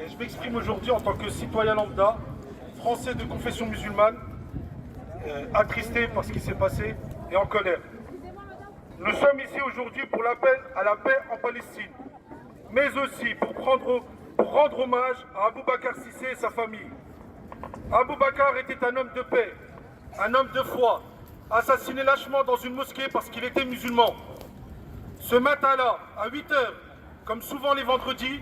Et je m'exprime aujourd'hui en tant que citoyen lambda, français de confession musulmane, attristé par ce qui s'est passé et en colère. Nous sommes ici aujourd'hui pour l'appel à la paix en Palestine, mais aussi pour rendre hommage à Abou Bakar Cissé et sa famille. Abou Bakar était un homme de paix, un homme de foi, assassiné lâchement dans une mosquée parce qu'il était musulman. Ce matin-là, à 8 h, comme souvent les vendredis,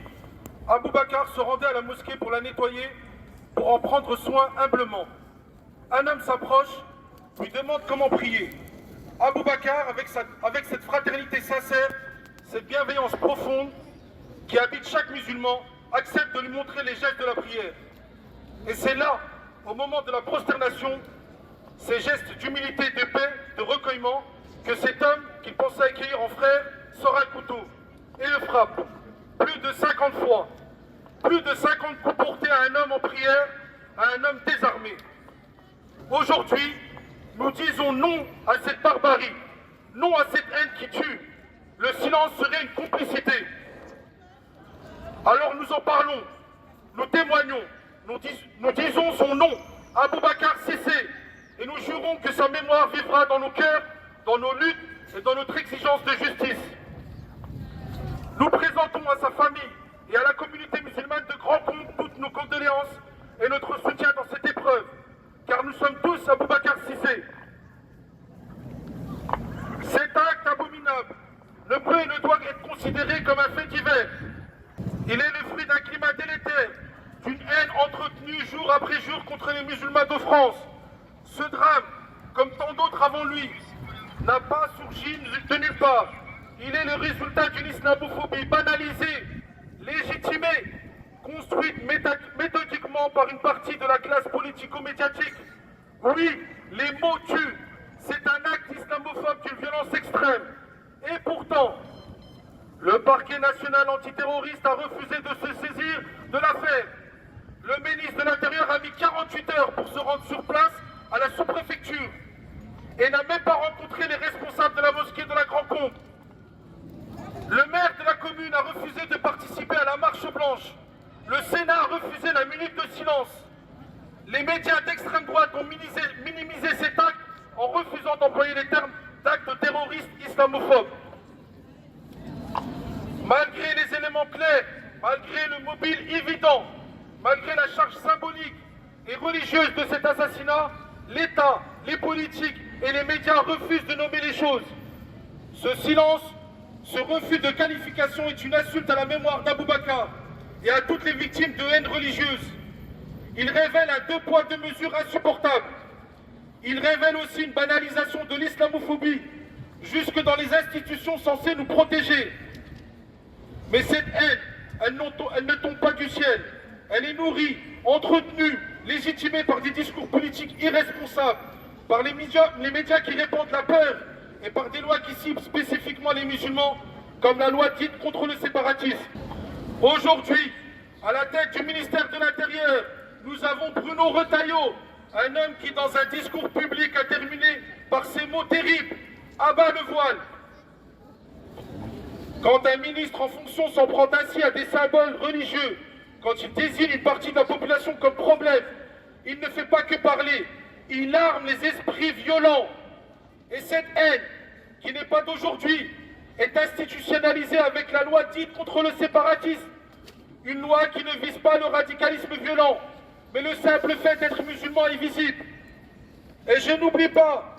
Abou Bakar se rendait à la mosquée pour la nettoyer, pour en prendre soin humblement. Un homme s'approche, lui demande comment prier. Abou Bakar, avec cette fraternité sincère, cette bienveillance profonde qui habite chaque musulman, accepte de lui montrer les gestes de la prière. Et c'est là, au moment de la prosternation, ces gestes d'humilité, de paix, de recueillement, que cet homme, qu'il pensait accueillir en frère, sort un couteau et le frappe. Plus de 50 fois. Plus de 50 coups portés à un homme en prière, à un homme désarmé. Aujourd'hui, nous disons non à cette barbarie, non à cette haine qui tue. Le silence serait une complicité. Alors nous en parlons, nous témoignons, nous disons son nom, Abou Bakar Cissé, et nous jurons que sa mémoire vivra dans nos cœurs, dans nos luttes et dans notre exigence de justice. Nous présentons à sa famille et à la communauté musulmane de Grand Combe toutes nos condoléances et notre soutien dans cette épreuve, car nous sommes tous Abou Bakar Cissé. Cet acte abominable ne peut et ne doit être considéré comme un fait divers. Il est le fruit d'un climat délétère, d'une haine entretenue jour après jour contre les musulmans de France. Ce drame, comme tant d'autres avant lui, n'a pas surgi de nulle part. Il est le résultat d'une islamophobie banalisée, légitimée, construite méthodiquement par une partie de la classe politico-médiatique. Oui, les mots tuent. C'est un acte islamophobe d'une violence extrême. Et pourtant, le parquet national antiterroriste a refusé de se saisir de l'affaire. Le ministre de l'Intérieur a mis 48 heures pour se rendre sur place à la sous-préfecture et n'a même pas rencontré les responsables de la mosquée de la Grand Combe. Le maire de la commune a refusé de participer à la marche blanche. Le Sénat a refusé la minute de silence. Les médias d'extrême droite ont minimisé cet acte en refusant d'employer les termes d'actes terroristes islamophobes. Malgré les éléments clairs, malgré le mobile évident, malgré la charge symbolique et religieuse de cet assassinat, l'État, les politiques et les médias refusent de nommer les choses. Ce silence, ce refus de qualification est une insulte à la mémoire d'Abou Bakar et à toutes les victimes de haine religieuse. Il révèle un deux poids deux mesures insupportable. Il révèle aussi une banalisation de l'islamophobie, jusque dans les institutions censées nous protéger. Mais cette haine, elle ne tombe pas du ciel. Elle est nourrie, entretenue, légitimée par des discours politiques irresponsables, par les médias qui répandent la peur et par des lois qui ciblent spécifiquement les musulmans, comme la loi dite contre le séparatisme. Aujourd'hui, à la tête du ministère de l'Intérieur, nous avons Bruno Retailleau, un homme qui, dans un discours public, a terminé par ces mots terribles: abat le voile. Quand un ministre en fonction s'en prend ainsi à des symboles religieux, quand il désigne une partie de la population comme problème, il ne fait pas que parler, il arme les esprits violents. Et cette haine, qui n'est pas d'aujourd'hui, est institutionnalisée avec la loi dite contre le séparatisme. Une loi qui ne vise pas le radicalisme violent, mais le simple fait d'être musulman est visible. Et je n'oublie pas,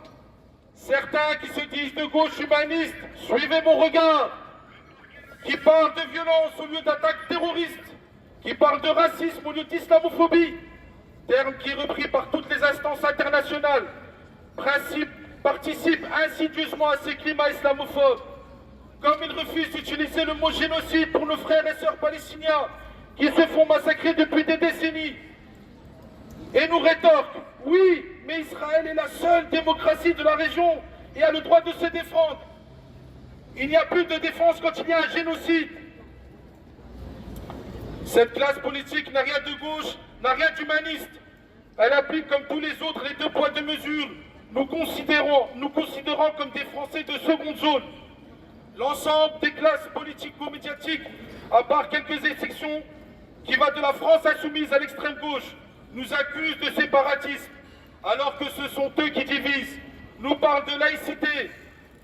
certains qui se disent de gauche humaniste, suivez mon regard, qui parlent de violence au lieu d'attaques terroristes, qui parlent de racisme au lieu d'islamophobie, terme qui est repris par toutes les instances internationales, participe insidieusement à ces climats islamophobes, comme ils refusent d'utiliser le mot génocide pour nos frères et sœurs palestiniens qui se font massacrer depuis des décennies. Et nous rétorquent, oui, mais Israël est la seule démocratie de la région et a le droit de se défendre. Il n'y a plus de défense quand il y a un génocide. Cette classe politique n'a rien de gauche, n'a rien d'humaniste. Elle applique comme tous les autres les deux poids deux mesures, nous considérant comme des Français de seconde zone. L'ensemble des classes politico-médiatiques, à part quelques exceptions, qui va de la France insoumise à l'extrême gauche, nous accusent de séparatisme, alors que ce sont eux qui divisent, nous parlent de laïcité,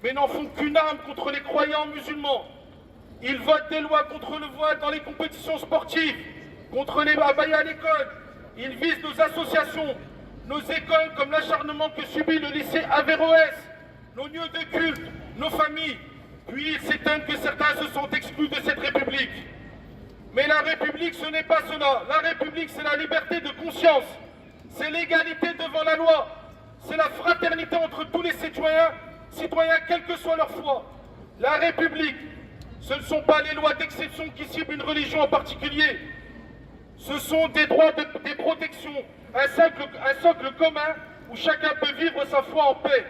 mais n'en font qu'une arme contre les croyants musulmans. Ils votent des lois contre le voile dans les compétitions sportives, contre les abayas à l'école. Ils visent nos associations, nos écoles comme l'acharnement que subit le lycée Averroès, nos lieux de culte, nos familles. Puis ils s'étonnent que certains se sont exclus de cette République. Mais la République, ce n'est pas cela. La République, c'est la liberté de conscience. C'est l'égalité devant la loi. C'est la fraternité entre tous les citoyens, quelle que soit leur foi. La République, ce ne sont pas les lois d'exception qui ciblent une religion en particulier. Ce sont des droits, des protections, un socle commun où chacun peut vivre sa foi en paix.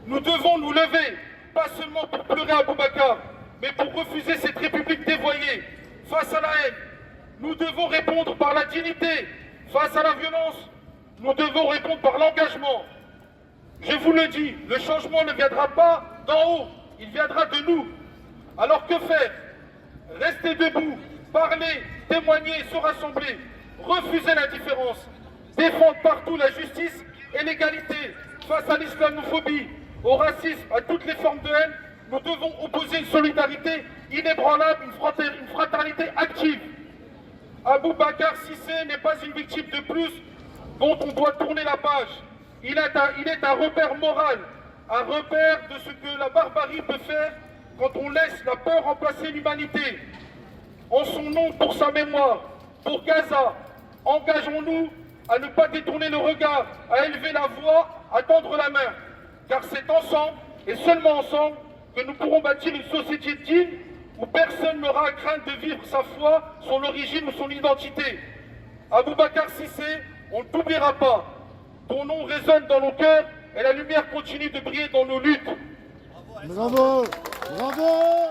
Nous devons nous lever, pas seulement pour pleurer à Boubacar, mais pour refuser cette République dévoyée. Face à la haine, nous devons répondre par la dignité. Face à la violence, nous devons répondre par l'engagement. Je vous le dis, le changement ne viendra pas d'en haut, il viendra de nous. Alors que faire? Rester debout, parler, témoigner, se rassembler, refuser l'indifférence, défendre partout la justice et l'égalité. Face à l'islamophobie, au racisme, à toutes les formes de haine, nous devons opposer une solidarité inébranlable, une fraternité active. Boubacar Cissé n'est pas une victime de plus dont on doit tourner la page. Il est un repère moral, un repère de ce que la barbarie peut faire quand on laisse la peur remplacer l'humanité. En son nom, pour sa mémoire, pour Gaza, engageons-nous à ne pas détourner le regard, à élever la voix, à tendre la main. Car c'est ensemble, et seulement ensemble, que nous pourrons bâtir une société digne où personne n'aura à craindre de vivre sa foi, son origine ou son identité. Boubacar Cissé, on ne t'oubliera pas. Ton nom résonne dans nos cœurs et la lumière continue de briller dans nos luttes. Bravo, bravo.